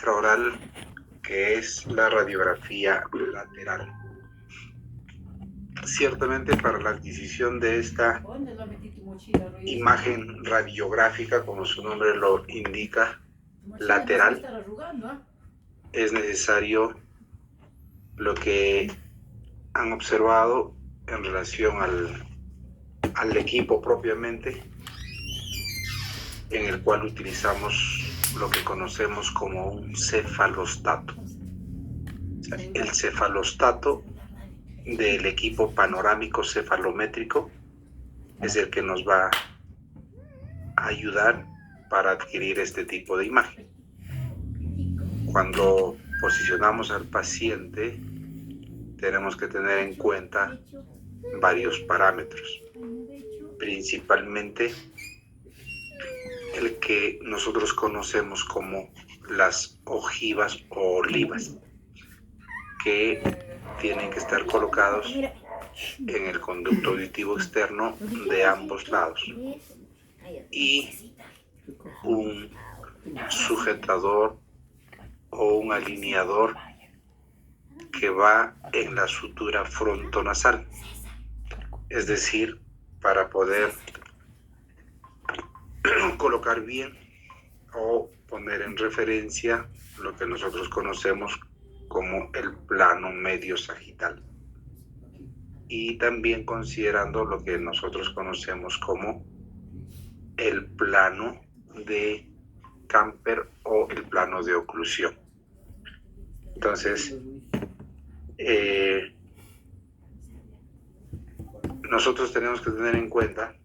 muestra oral, que es la radiografía lateral. Ciertamente para la adquisición de esta imagen radiográfica, como su nombre lo indica, lateral, es necesario lo que han observado en relación al equipo propiamente, en el cual utilizamos lo que conocemos como un cefalostato. O sea, el cefalostato del equipo panorámico cefalométrico es el que nos va a ayudar para adquirir este tipo de imagen. Cuando posicionamos al paciente, tenemos que tener en cuenta varios parámetros, principalmente el que nosotros conocemos como las ojivas o olivas, que tienen que estar colocados en el conducto auditivo externo de ambos lados, y un sujetador o un alineador que va en la sutura frontonasal, es decir, para poder colocar bien o poner en referencia lo que nosotros conocemos como el plano medio sagital, y también considerando lo que nosotros conocemos como el plano de Camper o el plano de oclusión. Entonces, nosotros tenemos que tener en cuenta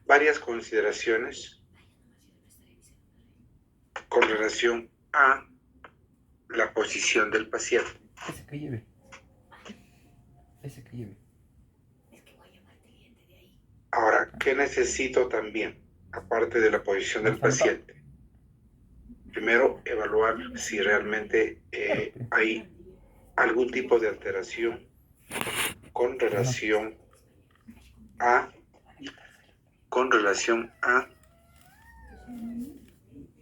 varias consideraciones con relación a la posición del paciente. Ese que lleve. Ahora, ¿qué necesito también, aparte de la posición del paciente? Primero, evaluar si realmente hay algún tipo de alteración con relación a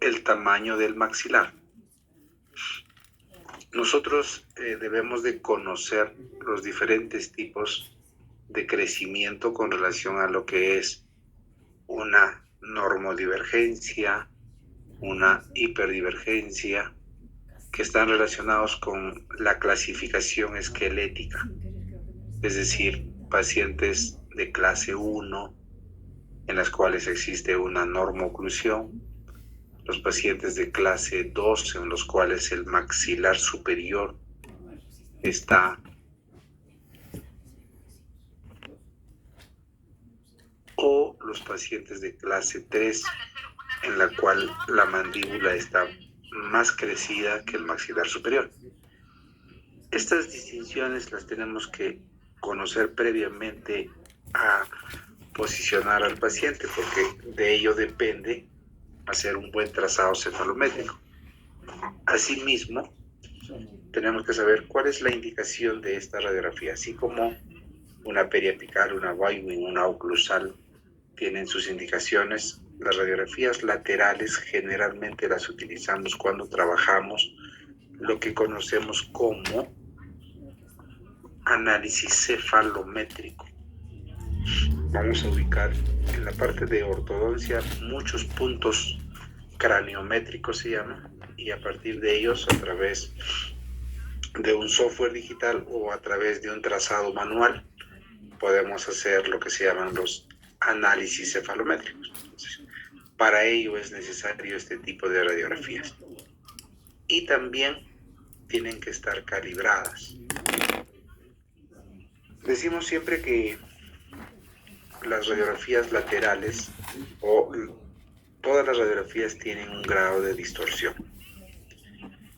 el tamaño del maxilar. Nosotros debemos de conocer los diferentes tipos de crecimiento con relación a lo que es una normodivergencia, una hiperdivergencia, que están relacionados con la clasificación esquelética, es decir, pacientes de clase 1, en las cuales existe una normoclusión, los pacientes de clase 2, en los cuales el maxilar superior está o los pacientes de clase 3, en la cual la mandíbula está más crecida que el maxilar superior. Estas distinciones las tenemos que conocer previamente a posicionar al paciente, porque de ello depende hacer un buen trazado cefalométrico. Asimismo, tenemos que saber cuál es la indicación de esta radiografía, así como una periapical, una Weiwing, una oclusal tienen sus indicaciones. Las radiografías laterales generalmente las utilizamos cuando trabajamos lo que conocemos como análisis cefalométrico. Vamos a ubicar en la parte de ortodoncia muchos puntos craniométricos, se llama, y a partir de ellos, a través de un software digital o a través de un trazado manual, podemos hacer lo que se llaman los análisis cefalométricos. Entonces, para ello es necesario este tipo de radiografías. Y también tienen que estar calibradas. Decimos siempre que las radiografías laterales o todas las radiografías tienen un grado de distorsión.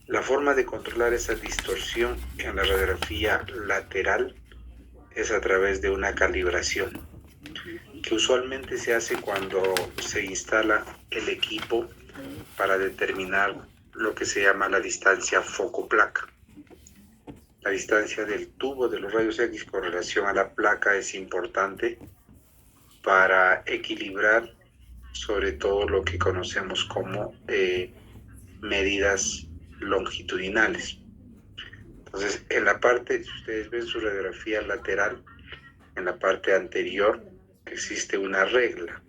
La forma de controlar esa distorsión en la radiografía lateral es a través de una calibración, que usualmente se hace cuando se instala el equipo para determinar lo que se llama la distancia foco-placa. La distancia del tubo de los rayos X con relación a la placa es importante para equilibrar sobre todo lo que conocemos como medidas longitudinales. Entonces, en la parte, si ustedes ven su radiografía lateral, en la parte anterior existe una regla.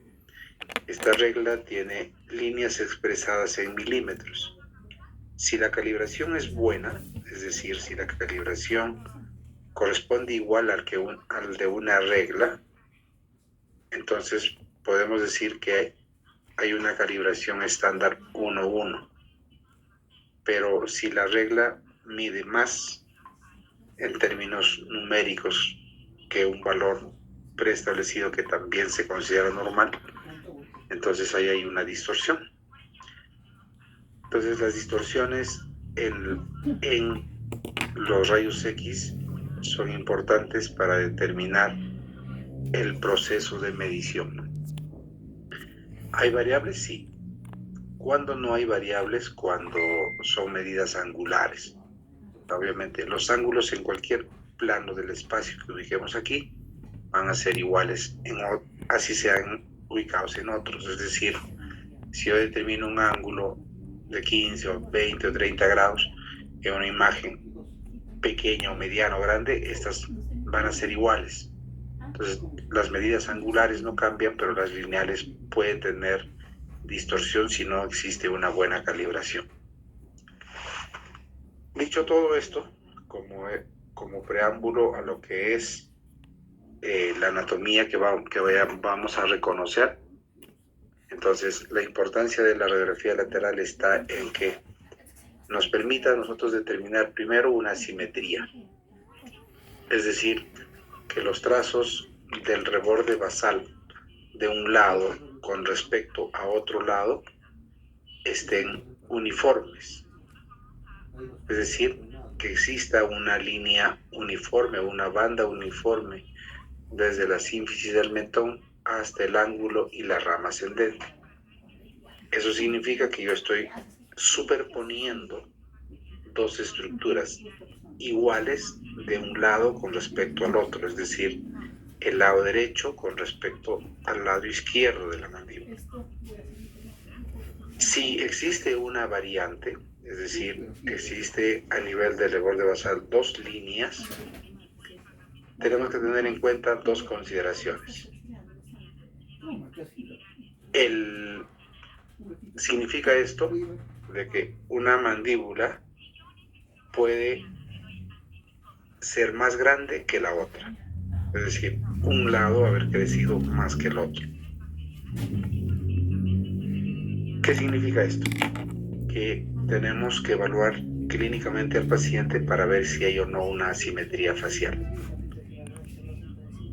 Esta regla tiene líneas expresadas en milímetros. Si la calibración es buena, es decir, si la calibración corresponde igual al de una regla, entonces podemos decir que hay una calibración estándar 1:1. Pero si la regla mide más en términos numéricos que un valor preestablecido que también se considera normal, entonces ahí hay una distorsión. Entonces las distorsiones en los rayos X son importantes para determinar el proceso de medición. ¿Hay variables? Sí. ¿Cuándo no hay variables? Cuando son medidas angulares. Obviamente, los ángulos en cualquier plano del espacio que ubiquemos aquí van a ser iguales, así sean ubicados en otros. Es decir, si yo determino un ángulo de 15 o 20 o 30 grados en una imagen pequeña o mediana o grande, estas van a ser iguales. Entonces, las medidas angulares no cambian, pero las lineales pueden tener distorsión si no existe una buena calibración. Dicho todo esto, como preámbulo a lo que es la anatomía que vamos a reconocer, entonces la importancia de la radiografía lateral está en que nos permita a nosotros determinar primero una simetría, es decir, que los trazos del reborde basal de un lado con respecto a otro lado estén uniformes, es decir, que exista una línea uniforme, una banda uniforme desde la sínfisis del mentón hasta el ángulo y la rama ascendente. Eso significa que yo estoy superponiendo dos estructuras iguales de un lado con respecto al otro, es decir, el lado derecho con respecto al lado izquierdo de la mandíbula. Si existe una variante, es decir, existe a nivel del reborde basal dos líneas, tenemos que tener en cuenta dos consideraciones. Significa esto de que una mandíbula puede ser más grande que la otra, es decir, un lado haber crecido más que el otro. ¿Qué significa esto? Que tenemos que evaluar clínicamente al paciente para ver si hay o no una asimetría facial.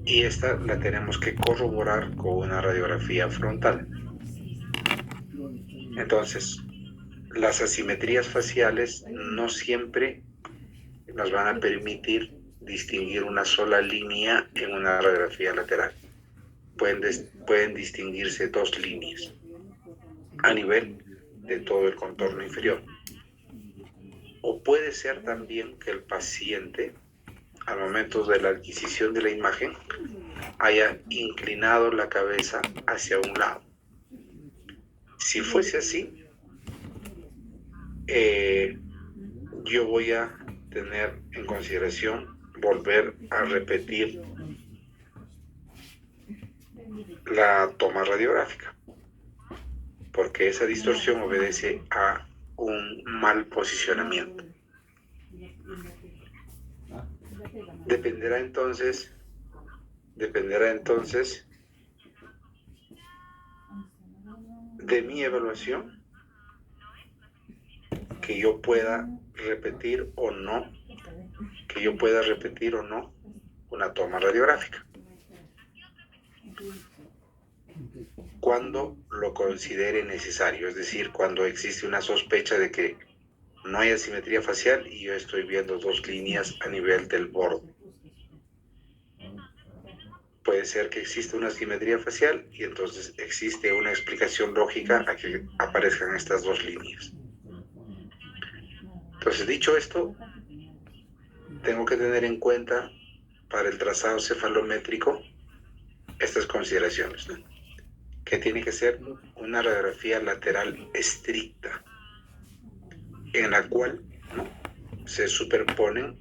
Y esta la tenemos que corroborar con una radiografía frontal. Entonces, las asimetrías faciales no siempre nos van a permitir distinguir una sola línea en una radiografía lateral. Pueden distinguirse dos líneas a nivel de todo el contorno inferior. O puede ser también que el paciente, al momento de la adquisición de la imagen, haya inclinado la cabeza hacia un lado. Si fuese así, yo voy a tener en consideración volver a repetir la toma radiográfica, porque esa distorsión obedece a un mal posicionamiento. Dependerá entonces de mi evaluación que yo pueda repetir o no una toma radiográfica, cuando lo considere necesario, es decir, cuando existe una sospecha de que no hay asimetría facial y yo estoy viendo dos líneas a nivel del borde. Puede ser que exista una asimetría facial y entonces existe una explicación lógica a que aparezcan estas dos líneas. Entonces, dicho esto, tengo que tener en cuenta para el trazado cefalométrico estas consideraciones, ¿no? que tiene que ser una radiografía lateral estricta, en la cual, ¿no?, se superponen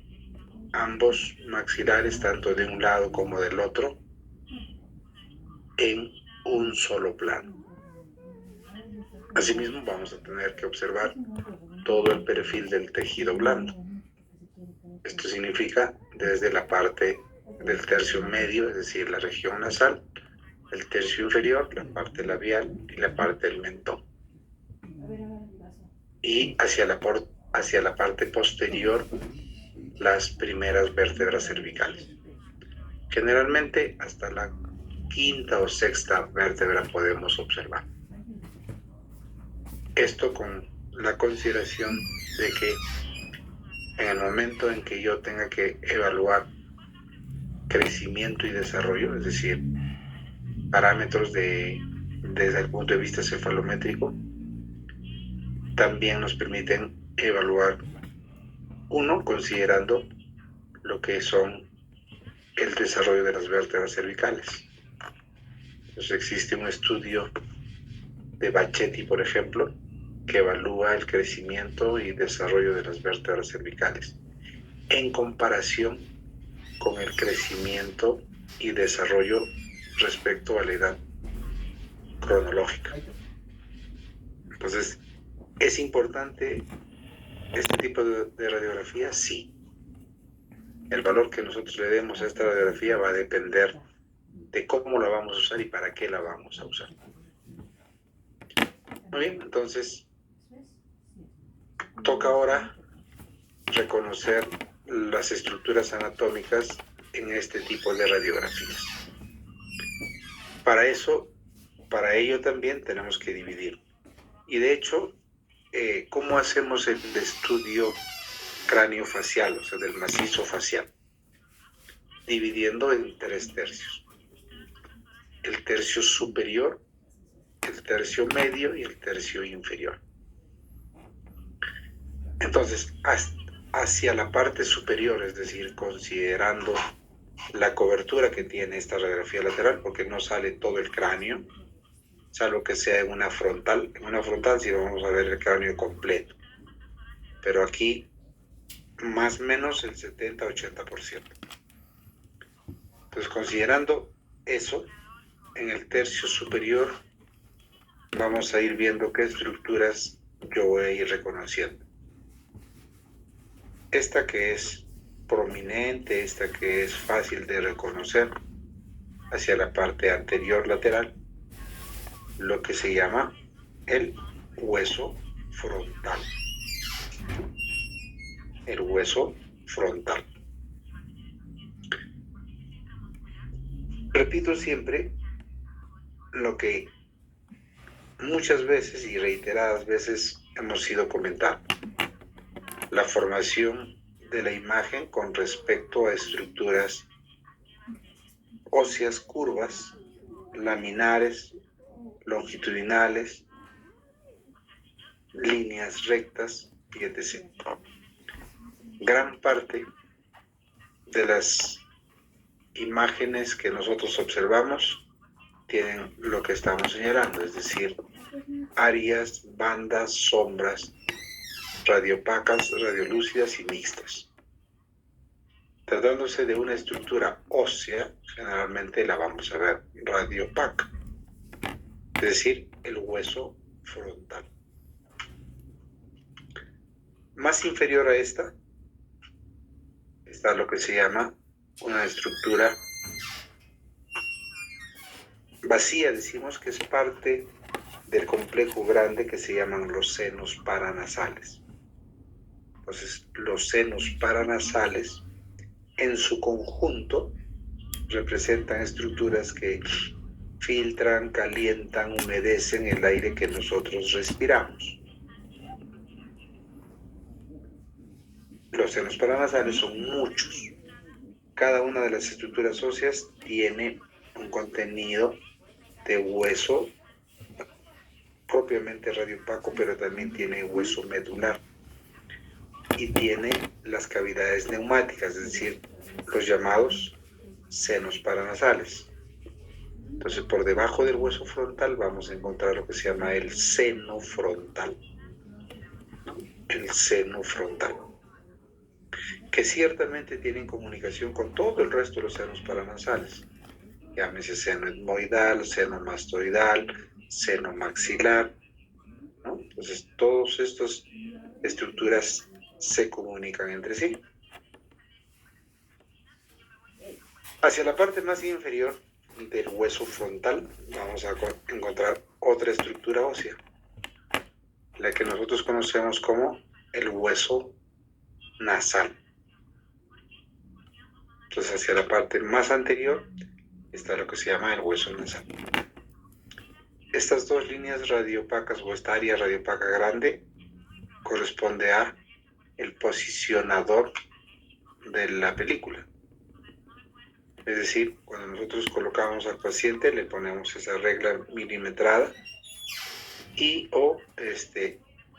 ambos maxilares, tanto de un lado como del otro, en un solo plano. Asimismo, vamos a tener que observar todo el perfil del tejido blando. Esto significa desde la parte del tercio medio, es decir, la región nasal, el tercio inferior, la parte labial y la parte del mentón. Y hacia la parte posterior, las primeras vértebras cervicales. Generalmente hasta la quinta o sexta vértebra podemos observar. Esto con la consideración de que en el momento en que yo tenga que evaluar crecimiento y desarrollo, es decir, parámetros desde el punto de vista cefalométrico, también nos permiten evaluar, uno, considerando lo que son el desarrollo de las vértebras cervicales. Entonces existe un estudio de Bachetti, por ejemplo, que evalúa el crecimiento y desarrollo de las vértebras cervicales en comparación con el crecimiento y desarrollo respecto a la edad cronológica. Entonces, ¿es importante este tipo de radiografía? Sí. El valor que nosotros le demos a esta radiografía va a depender de cómo la vamos a usar y para qué la vamos a usar. Muy bien, entonces toca ahora reconocer las estructuras anatómicas en este tipo de radiografías. Para ello también tenemos que dividir. Y de hecho, ¿cómo hacemos el estudio craneofacial, o sea, del macizo facial? Dividiendo en 3 tercios. El tercio superior, el tercio medio y el tercio inferior. Entonces, hacia la parte superior, es decir, considerando la cobertura que tiene esta radiografía lateral, porque no sale todo el cráneo, salvo que sea en una frontal. En una frontal sí vamos a ver el cráneo completo, pero aquí más o menos el 70-80%. Entonces, considerando eso, en el tercio superior vamos a ir viendo qué estructuras yo voy a ir reconociendo. Esta que es prominente, esta que es fácil de reconocer, hacia la parte anterior lateral, lo que se llama el hueso frontal. El hueso frontal. Repito siempre lo que muchas veces y reiteradas veces hemos ido comentando: la formación de la imagen con respecto a estructuras óseas curvas, laminares, longitudinales, líneas rectas y etc. Gran parte de las imágenes que nosotros observamos tienen lo que estamos señalando, es decir, áreas, bandas, sombras, radiopacas, radiolúcidas y mixtas. Tratándose de una estructura ósea, generalmente la vamos a ver radiopaca, es decir, el hueso frontal. Más inferior a esta está lo que se llama una estructura vacía, decimos que es parte del complejo grande que se llaman los senos paranasales. Entonces, los senos paranasales en su conjunto representan estructuras que filtran, calientan, humedecen el aire que nosotros respiramos. Los senos paranasales son muchos. Cada una de las estructuras óseas tiene un contenido de hueso propiamente radiopaco, pero también tiene hueso medular y tiene las cavidades neumáticas, es decir, los llamados senos paranasales. Entonces, por debajo del hueso frontal vamos a encontrar lo que se llama el seno frontal. El seno frontal, que ciertamente tienen comunicación con todo el resto de los senos paranasales. Llámese seno etmoidal, seno mastoidal, seno maxilar, ¿no? Entonces, todas estas estructuras se comunican entre sí. Hacia la parte más inferior del hueso frontal vamos a encontrar otra estructura ósea, la que nosotros conocemos como el hueso nasal. Entonces, hacia la parte más anterior está lo que se llama el hueso nasal. Estas dos líneas radiopacas o esta área radiopaca grande corresponde a el posicionador de la película. Es decir, cuando nosotros colocamos al paciente le ponemos esa regla milimetrada y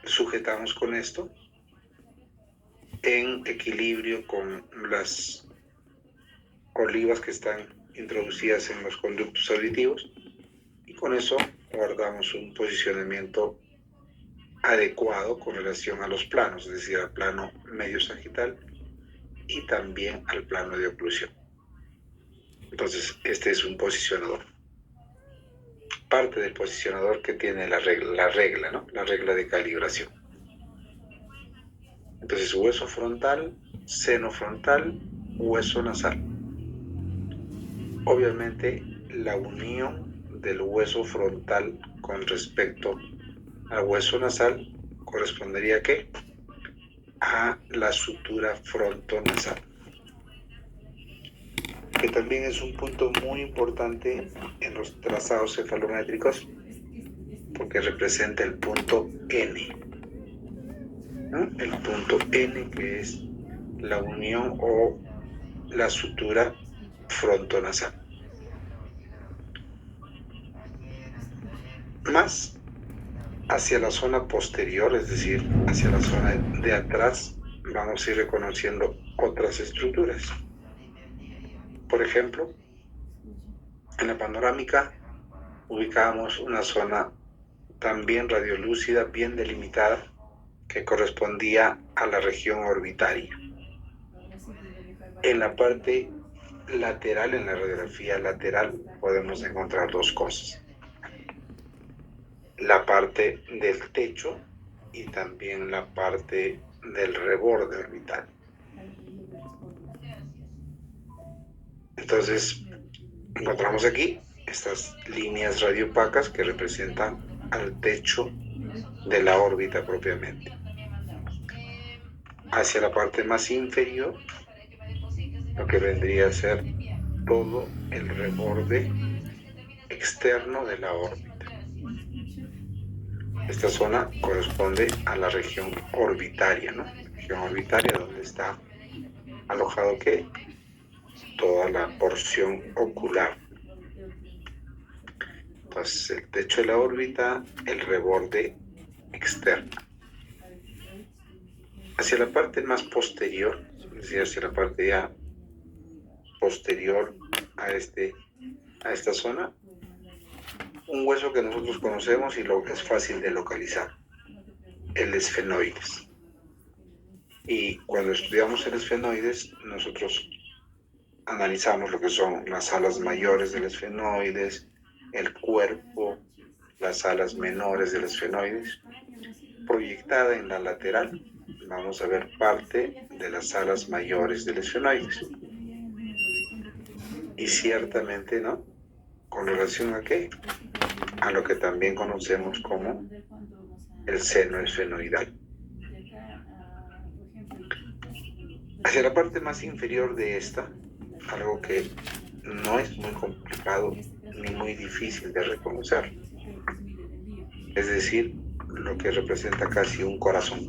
sujetamos con esto en equilibrio con las olivas que están introducidas en los conductos auditivos, y con eso guardamos un posicionamiento adecuado con relación a los planos, es decir, al plano medio sagital y también al plano de oclusión. Entonces, este es un posicionador. Parte del posicionador que tiene la regla, ¿no? La regla de calibración. Entonces, hueso frontal, seno frontal, hueso nasal. Obviamente, la unión del hueso frontal con respecto al hueso nasal correspondería ¿a qué? A la sutura frontonasal, que también es un punto muy importante en los trazados cefalométricos porque representa el punto N, ¿no? El punto N, que es la unión o la sutura frontonasal. Más hacia la zona posterior, es decir, hacia la zona de atrás, vamos a ir reconociendo otras estructuras. Por ejemplo, en la panorámica ubicamos una zona también radiolúcida, bien delimitada, que correspondía a la región orbitaria. En la parte lateral, en la radiografía lateral, podemos encontrar dos cosas: la parte del techo y también la parte del reborde orbital. Entonces, encontramos aquí estas líneas radiopacas que representan al techo de la órbita propiamente. Hacia la parte más inferior, lo que vendría a ser todo el reborde externo de la órbita. Esta zona corresponde a la región orbitaria, ¿no? La región orbitaria, donde está alojado ¿qué? Toda la porción ocular. Entonces, el techo de la órbita, el reborde externo. Hacia la parte más posterior, es decir, hacia la parte ya posterior a esta zona, un hueso que nosotros conocemos y lo que es fácil de localizar, el esfenoides. Y cuando estudiamos el esfenoides, nosotros analizamos lo que son las alas mayores del esfenoides, el cuerpo, las alas menores del esfenoides. Proyectada en la lateral, vamos a ver parte de las alas mayores del esfenoides. Y ciertamente, ¿no? ¿Con relación a qué? A lo que también conocemos como el seno esfenoidal. Hacia la parte más inferior de esta, algo que no es muy complicado ni muy difícil de reconocer, es decir, lo que representa casi un corazón.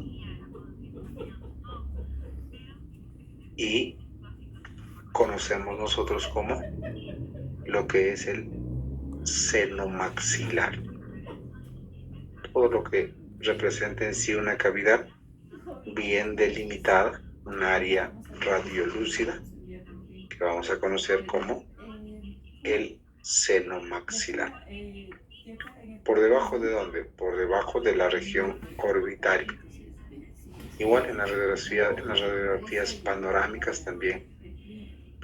Y conocemos nosotros como lo que es el seno maxilar. Todo lo que representa en sí una cavidad bien delimitada, un área radiolúcida, que vamos a conocer como el seno maxilar. ¿Por debajo de dónde? Por debajo de la región orbitaria. Igual en las radiografías panorámicas también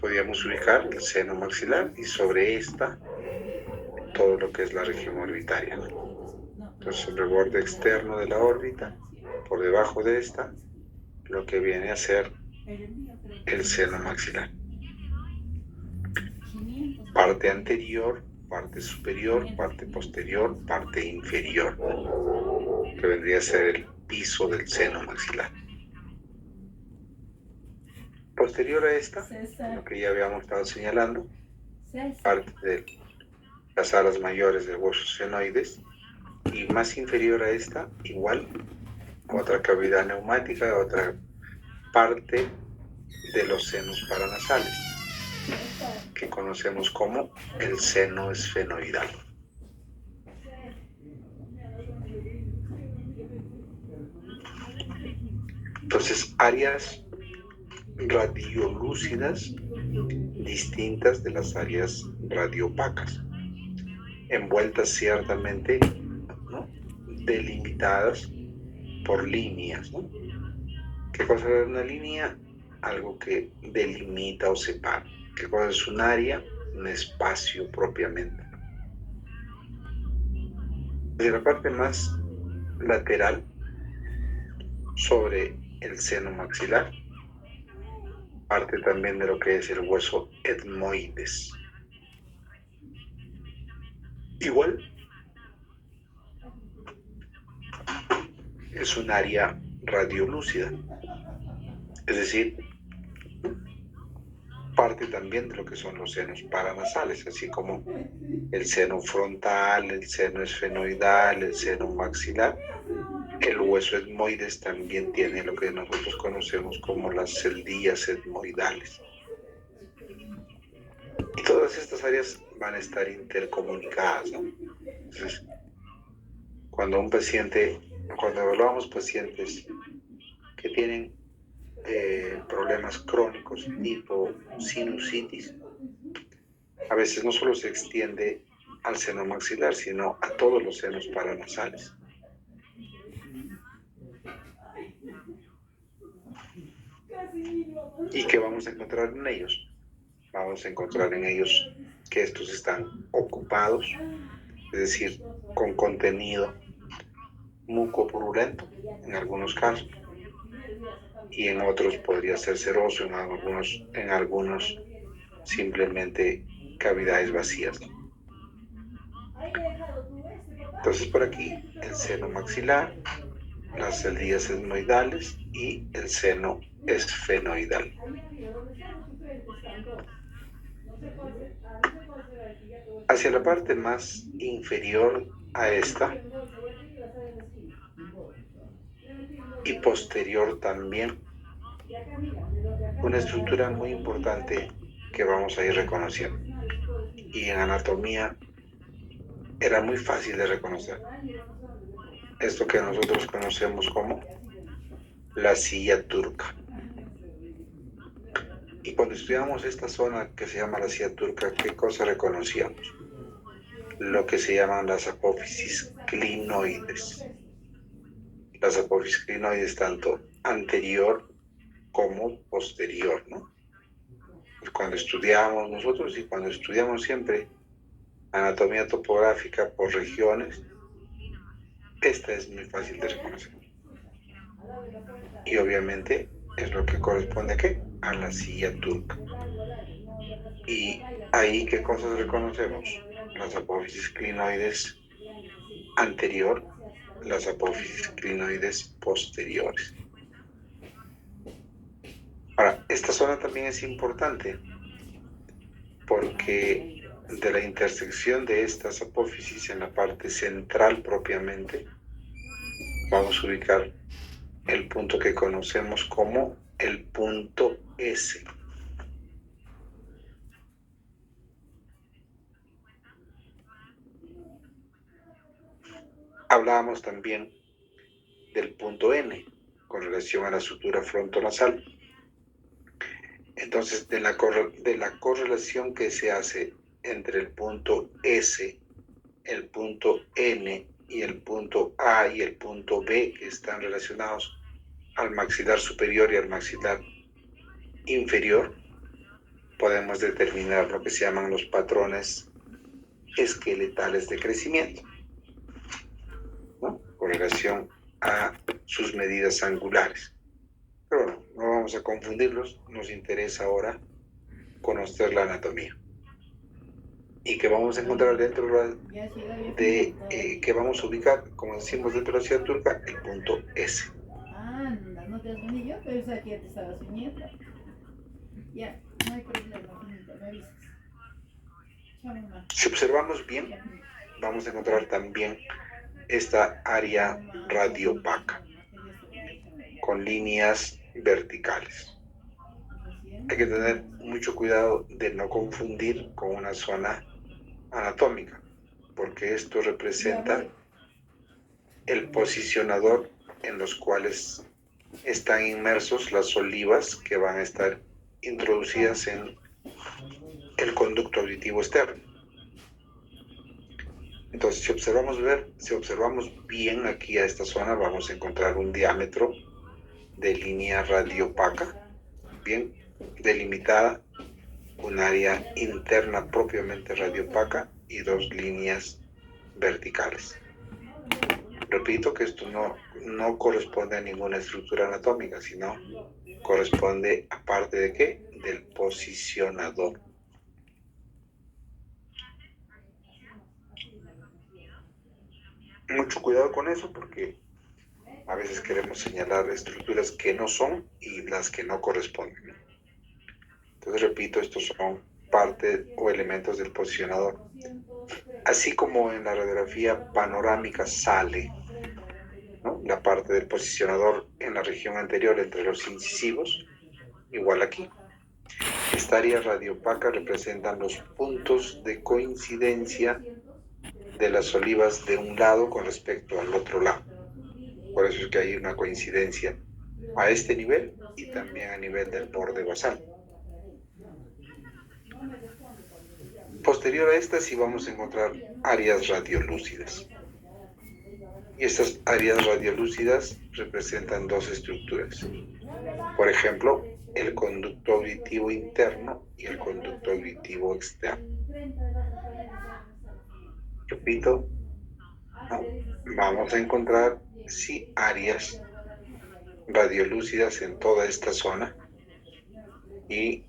podíamos ubicar el seno maxilar y sobre esta todo lo que es la región orbitaria, ¿no? Entonces el borde externo de la órbita, por debajo de esta, lo que viene a ser el seno maxilar. Parte anterior, parte superior, parte posterior, parte inferior, que vendría a ser el piso del seno maxilar. Posterior a esta, lo que ya habíamos estado señalando, parte de las alas mayores del hueso senoides, y más inferior a esta, igual, otra cavidad neumática, otra parte de los senos paranasales, que conocemos como el seno esfenoidal. Entonces, áreas radiolúcidas distintas de las áreas radiopacas, envueltas ciertamente, ¿no?, delimitadas por líneas, ¿no? ¿Qué cosa es una línea? Algo que delimita o separa. ¿Qué cosa es un área? Un espacio propiamente. De la parte más lateral, sobre el seno maxilar, parte también de lo que es el hueso etmoides. Igual, es un área radiolúcida, es decir, parte también de lo que son los senos paranasales, así como el seno frontal, el seno esfenoidal, el seno maxilar. El hueso etmoides también tiene lo que nosotros conocemos como las celdillas etmoidales. Y todas estas áreas van a estar intercomunicadas, ¿no? Entonces, cuando evaluamos pacientes que tienen problemas crónicos tipo sinusitis, a veces no solo se extiende al seno maxilar, sino a todos los senos paranasales. ¿Y qué vamos a encontrar en ellos? Vamos a encontrar en ellos que estos están ocupados, es decir, con contenido mucopurulento en algunos casos, y en otros podría ser seroso, en algunos simplemente cavidades vacías. Entonces por aquí el seno maxilar, las celdillas etmoidales y el seno esfenoidal. Hacia la parte más inferior a esta y posterior también, una estructura muy importante que vamos a ir reconociendo, y en anatomía era muy fácil de reconocer. Esto que nosotros conocemos como la silla turca. Y cuando estudiamos esta zona que se llama la silla turca, ¿qué cosa reconocíamos? Lo que se llaman las apófisis clinoides. Las apófisis clinoides tanto anterior como posterior, ¿no? Cuando estudiamos nosotros y cuando estudiamos siempre anatomía topográfica por regiones, esta es muy fácil de reconocer. Y obviamente es lo que corresponde ¿a qué? A la silla turca. Y ahí, ¿qué cosas reconocemos? Las apófisis clinoides anterior, las apófisis clinoides posteriores. Ahora, esta zona también es importante porque de la intersección de estas apófisis en la parte central propiamente, vamos a ubicar el punto que conocemos como el punto S. Hablábamos también del punto N con relación a la sutura frontonasal. Entonces, de la correlación que se hace entre el punto S, el punto N y el punto A y el punto B, que están relacionados al maxilar superior y al maxilar inferior, podemos determinar lo que se llaman los patrones esqueletales de crecimiento, ¿no? Con relación a sus medidas angulares. Pero bueno, no vamos a confundirlos, nos interesa ahora conocer la anatomía. Y que vamos a encontrar dentro de, que vamos a ubicar, como decimos dentro de la ciudad turca, el punto S. Anda, no te has venido yo, pero aquí ya te estabas viniendo. Ya, no hay problema, finita, me avisas. Chao, mamá. Si observamos bien, vamos a encontrar también esta área radiopaca con líneas verticales. Hay que tener mucho cuidado de no confundir con una zona anatómica, porque esto representa el posicionador en los cuales están inmersos las olivas que van a estar introducidas en el conducto auditivo externo. Entonces, si observamos bien aquí a esta zona, vamos a encontrar un diámetro de línea radiopaca, bien delimitada, un área interna propiamente radiopaca y dos líneas verticales. Repito que esto no corresponde a ninguna estructura anatómica, sino corresponde a parte de ¿qué? Del posicionador. Mucho cuidado con eso porque a veces queremos señalar estructuras que no son y las que no corresponden. Entonces, repito, estos son parte o elementos del posicionador. Así como en la radiografía panorámica sale, ¿no?, la parte del posicionador en la región anterior entre los incisivos, igual aquí. Esta área radiopaca representan los puntos de coincidencia de las olivas de un lado con respecto al otro lado. Por eso es que hay una coincidencia a este nivel y también a nivel del borde basal. Posterior a estas sí vamos a encontrar áreas radiolúcidas. Y estas áreas radiolúcidas representan dos estructuras. Por ejemplo, el conducto auditivo interno y el conducto auditivo externo. Repito, ¿no?, vamos a encontrar sí áreas radiolúcidas en toda esta zona y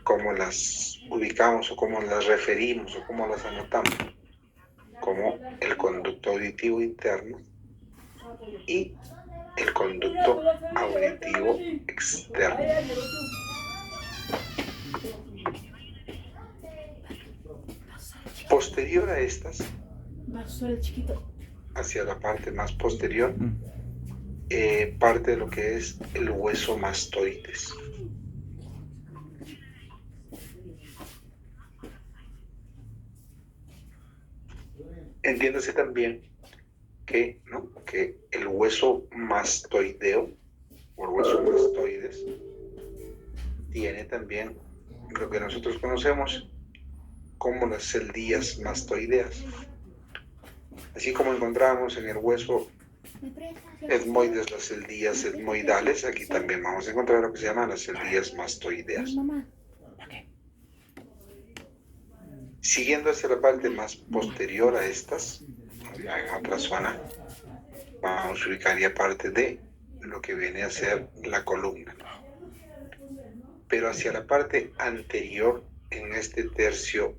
cómo las ubicamos o cómo las referimos o cómo las anotamos, como el conducto auditivo interno y el conducto auditivo externo. Posterior a estas, hacia la parte más posterior, parte de lo que es el hueso mastoides. Entiéndase también que, ¿no?, que el hueso mastoideo o el hueso mastoides tiene también lo que nosotros conocemos como las celdillas mastoideas. Así como encontramos en el hueso etmoides las celdillas etmoidales, aquí también vamos a encontrar lo que se llaman las celdillas mastoideas. Siguiendo hacia la parte más posterior a estas, en otra zona, vamos a ubicar ya parte de lo que viene a ser la columna. Pero hacia la parte anterior, en este tercio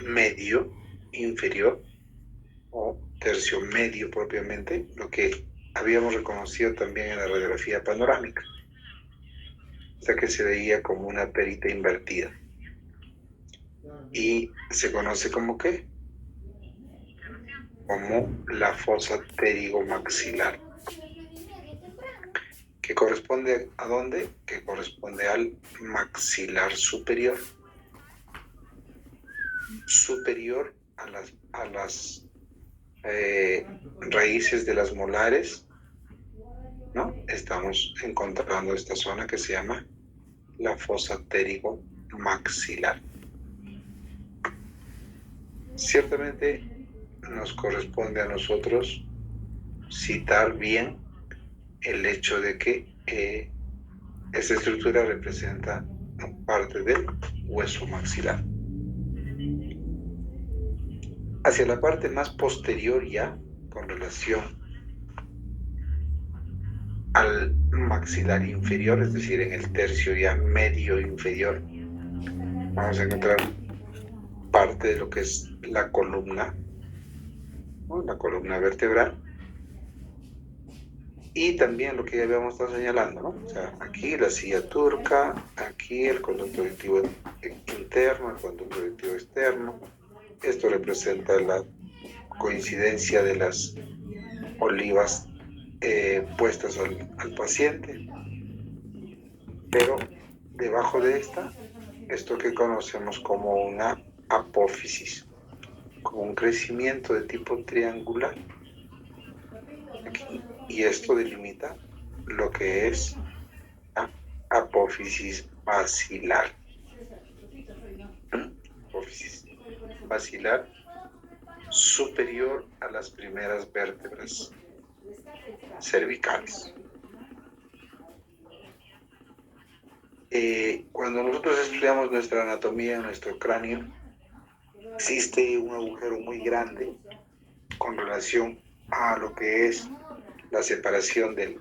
medio inferior, o tercio medio propiamente, lo que habíamos reconocido también en la radiografía panorámica, o sea que se veía como una perita invertida. Y se conoce como ¿qué? Como la fosa pterigomaxilar. ¿Que corresponde a dónde? Que corresponde al maxilar superior. Superior a las raíces de las molares, ¿no? Estamos encontrando esta zona que se llama la fosa pterigomaxilar. Ciertamente nos corresponde a nosotros citar bien el hecho de que esta estructura representa parte del hueso maxilar. Hacia la parte más posterior ya, con relación al maxilar inferior, es decir, en el tercio ya medio inferior, vamos a encontrar parte de lo que es la columna, ¿no? La columna vertebral, y también lo que ya habíamos estado señalando, ¿no? O sea, aquí la silla turca, aquí el conducto auditivo interno, el conducto auditivo externo. Esto representa la coincidencia de las olivas puestas al paciente, pero debajo de esto que conocemos como una apófisis, como un crecimiento de tipo triangular aquí, y esto delimita lo que es la apófisis basilar. Apófisis basilar superior a las primeras vértebras cervicales. Cuando nosotros estudiamos nuestra anatomía, nuestro cráneo, existe un agujero muy grande con relación a lo que es la separación del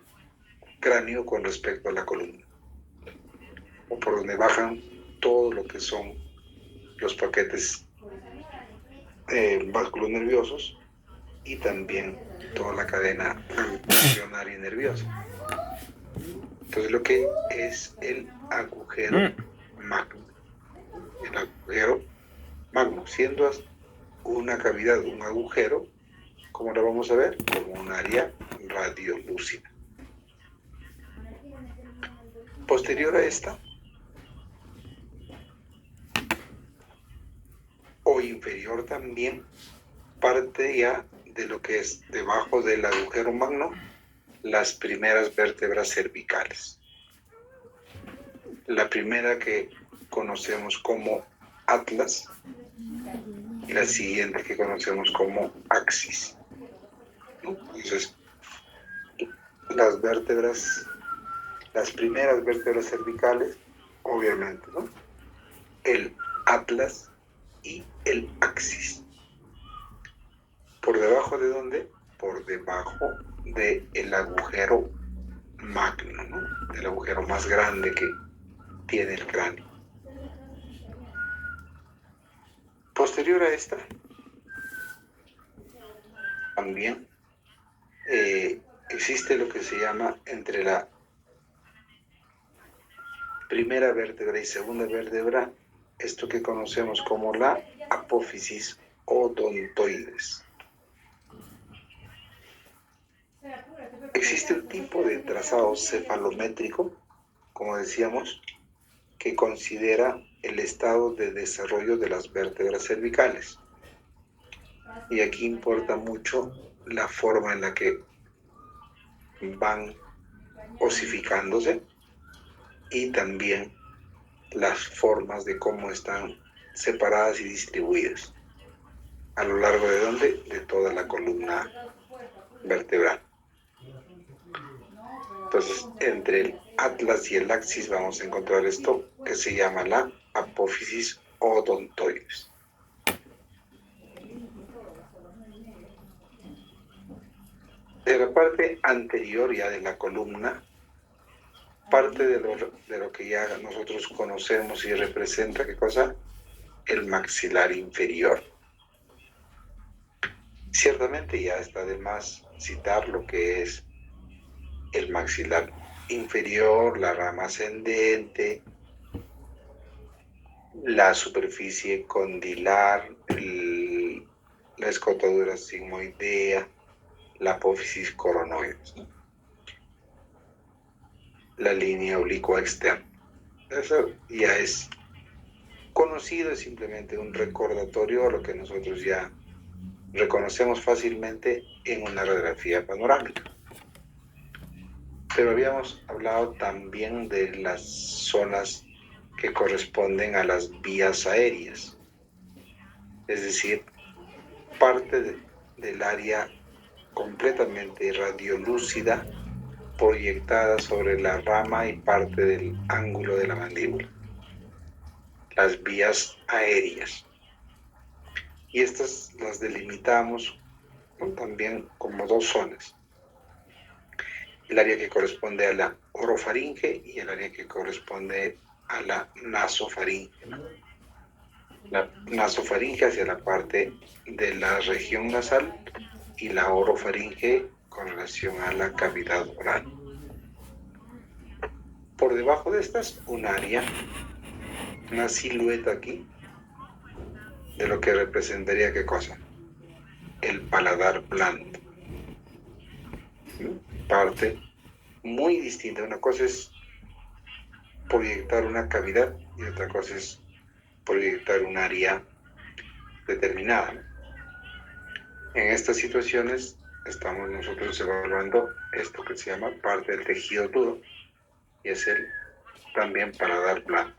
cráneo con respecto a la columna, o por donde bajan todo lo que son los paquetes vasculonerviosos y también toda la cadena pulmonar y nerviosa. Entonces lo que es el agujero magno, el agujero magno, siendo una cavidad, un agujero, como lo vamos a ver, como un área radiolúcida. Posterior a esta, o inferior también, parte ya de lo que es debajo del agujero magno, las primeras vértebras cervicales. La primera que conocemos como atlas y la siguiente que conocemos como axis, ¿no? Entonces, las primeras vértebras cervicales, obviamente, ¿no? El atlas y el axis. ¿Por debajo de dónde? Por debajo del agujero magno, ¿no? El agujero más grande que tiene el cráneo. Posterior a esta, también existe lo que se llama entre la primera vértebra y segunda vértebra, esto que conocemos como la apófisis odontoides. Existe un tipo de trazado cefalométrico, como decíamos, que considera el estado de desarrollo de las vértebras cervicales. Y aquí importa mucho la forma en la que van osificándose y también las formas de cómo están separadas y distribuidas a lo largo de ¿dónde? De toda la columna vertebral. Entonces, entre el atlas y el axis vamos a encontrar esto que se llama la apófisis odontoides. De la parte anterior ya de la columna, parte de lo que ya nosotros conocemos y representa, ¿qué cosa? El maxilar inferior. Ciertamente ya está de más citar lo que es el maxilar inferior, la rama ascendente, la superficie condilar, la escotadura sigmoidea, la apófisis coronoides, ¿no? La línea oblicua externa. Eso ya es conocido, es simplemente un recordatorio a lo que nosotros ya reconocemos fácilmente en una radiografía panorámica. Pero habíamos hablado también de las zonas que corresponden a las vías aéreas, es decir, parte del área completamente radiolúcida proyectada sobre la rama y parte del ángulo de la mandíbula, las vías aéreas. Y estas las delimitamos, ¿no?, también como dos zonas: el área que corresponde a la orofaringe y el área que corresponde a la nasofaringe. La nasofaringe hacia la parte de la región nasal y la orofaringe con relación a la cavidad oral. Por debajo de estas, un área, una silueta aquí, de lo que representaría, ¿qué cosa? El paladar blando. Parte muy distinta. Una cosa es proyectar una cavidad y otra cosa es proyectar un área determinada. En estas situaciones estamos nosotros evaluando esto que se llama parte del tejido duro, y es el también paladar blando.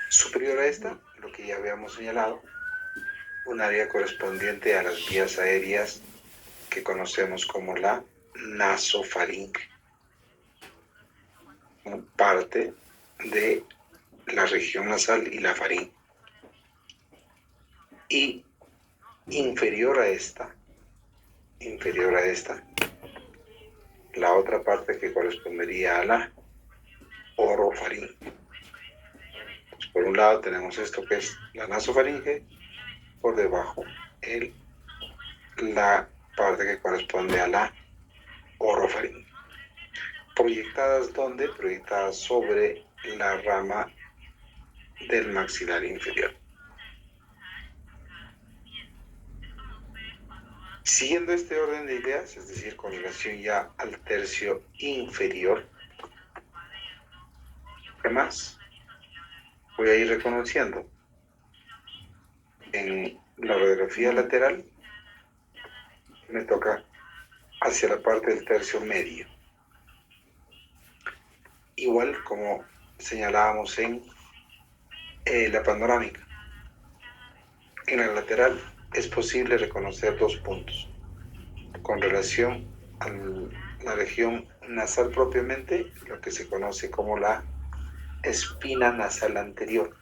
Superior a esta, lo que ya habíamos señalado, un área correspondiente a las vías aéreas que conocemos como la nasofaringe, parte de la región nasal y la faringe. Y inferior a esta, la otra parte que correspondería a la orofaringe. Pues por un lado tenemos esto que es la nasofaringe, por debajo la parte que corresponde a la orofaringe. ¿Proyectadas dónde? Proyectadas sobre la rama del maxilar inferior. Siguiendo este orden de ideas, es decir, con relación ya al tercio inferior, ¿qué más? Voy a ir reconociendo en la radiografía lateral, me toca hacia la parte del tercio medio. Igual como señalábamos en la panorámica, en la lateral es posible reconocer dos puntos con relación a la región nasal propiamente, lo que se conoce como la espina nasal anterior.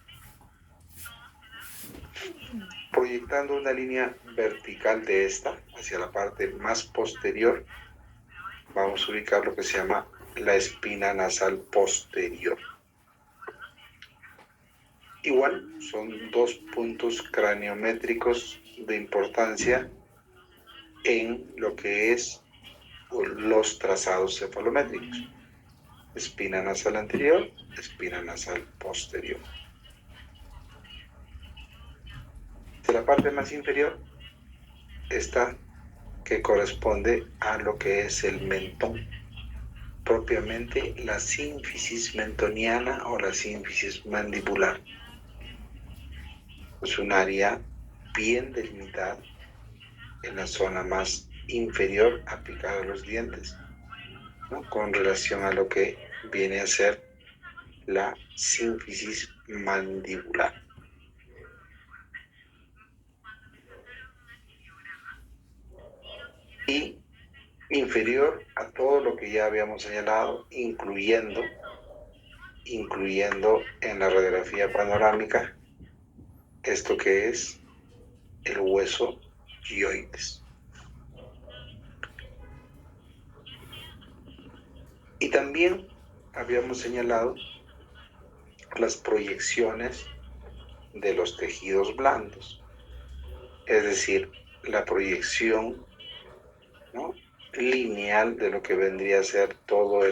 Proyectando una línea vertical de esta hacia la parte más posterior, vamos a ubicar lo que se llama la espina nasal posterior. Igual, son dos puntos craniométricos de importancia en lo que es los trazados cefalométricos: espina nasal anterior, espina nasal posterior. De la parte más inferior, esta que corresponde a lo que es el mentón, propiamente la sínfisis mentoniana o la sínfisis mandibular. Es un área bien delimitada en la zona más inferior aplicada a los dientes, ¿no?, con relación a lo que viene a ser la sínfisis mandibular. Y inferior a todo lo que ya habíamos señalado, incluyendo en la radiografía panorámica esto que es el hueso hyoides. Y también habíamos señalado las proyecciones de los tejidos blandos, es decir, la proyección, ¿no?, lineal de lo que vendría a ser todo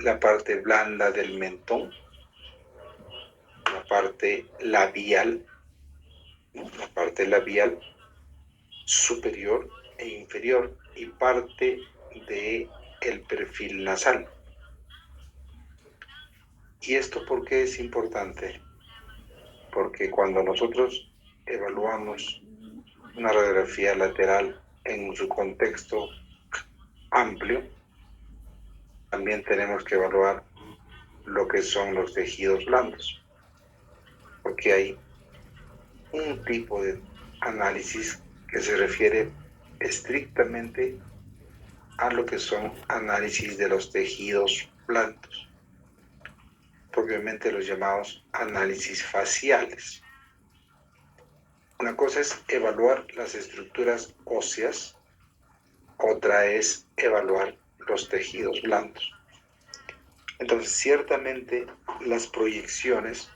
la parte blanda del mentón, la parte labial, ¿no?, la parte labial superior e inferior, y parte de el perfil nasal. ¿Y esto por qué es importante? Porque cuando nosotros evaluamos una radiografía lateral en su contexto amplio, también tenemos que evaluar lo que son los tejidos blandos, porque hay un tipo de análisis que se refiere estrictamente a lo que son análisis de los tejidos blandos, propiamente los llamados análisis faciales. Una cosa es evaluar las estructuras óseas, otra es evaluar los tejidos blandos. Entonces, ciertamente las proyecciones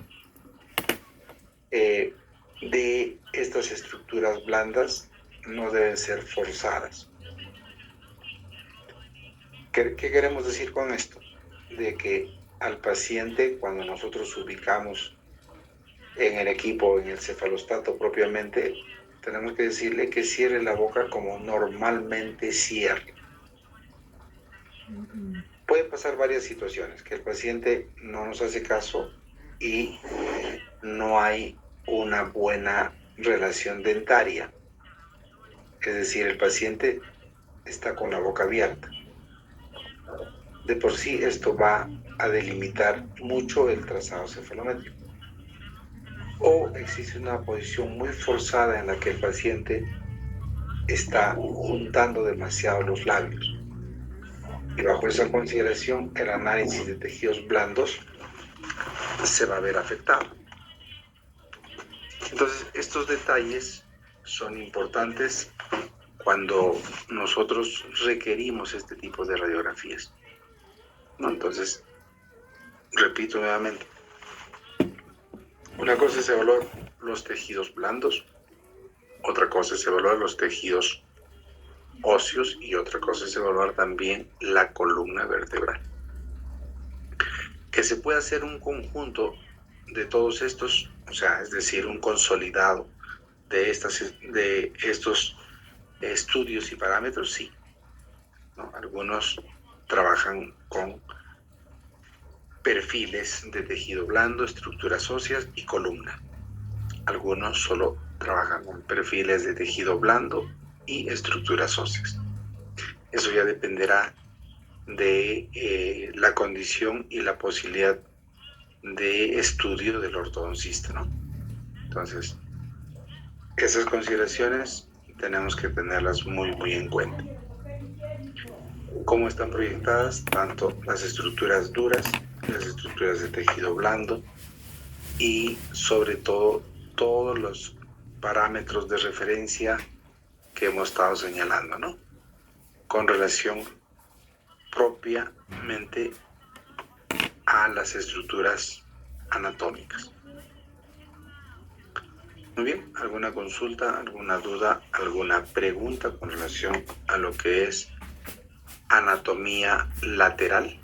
de estas estructuras blandas no deben ser forzadas. ¿Qué queremos decir con esto? De que al paciente, cuando nosotros ubicamos en el equipo, en el cefalostato propiamente, tenemos que decirle que cierre la boca como normalmente cierra. Pueden pasar varias situaciones, que el paciente no nos hace caso y no hay una buena relación dentaria. Es decir, el paciente está con la boca abierta. De por sí esto va a delimitar mucho el trazado cefalométrico. O existe una posición muy forzada en la que el paciente está juntando demasiado los labios. Y bajo esa consideración, el análisis de tejidos blandos se va a ver afectado. Entonces, estos detalles son importantes cuando nosotros requerimos este tipo de radiografías. ¿No? Entonces, repito nuevamente, una cosa es evaluar los tejidos blandos, otra cosa es evaluar los tejidos óseos y otra cosa es evaluar también la columna vertebral. Que se puede hacer un conjunto de todos estos, o sea, es decir, un consolidado de estos estudios y parámetros, sí, ¿no? Algunos trabajan con perfiles de tejido blando, estructuras óseas y columna. Algunos solo trabajan con perfiles de tejido blando y estructuras óseas. Eso ya dependerá de la condición y la posibilidad de estudio del ortodoncista, ¿no? Entonces, esas consideraciones tenemos que tenerlas muy, muy en cuenta. Cómo están proyectadas tanto las estructuras duras, las estructuras de tejido blando y sobre todo todos los parámetros de referencia que hemos estado señalando, ¿no? Con relación propiamente a las estructuras anatómicas. Muy bien, ¿alguna consulta, alguna duda, alguna pregunta con relación a lo que es anatomía lateral?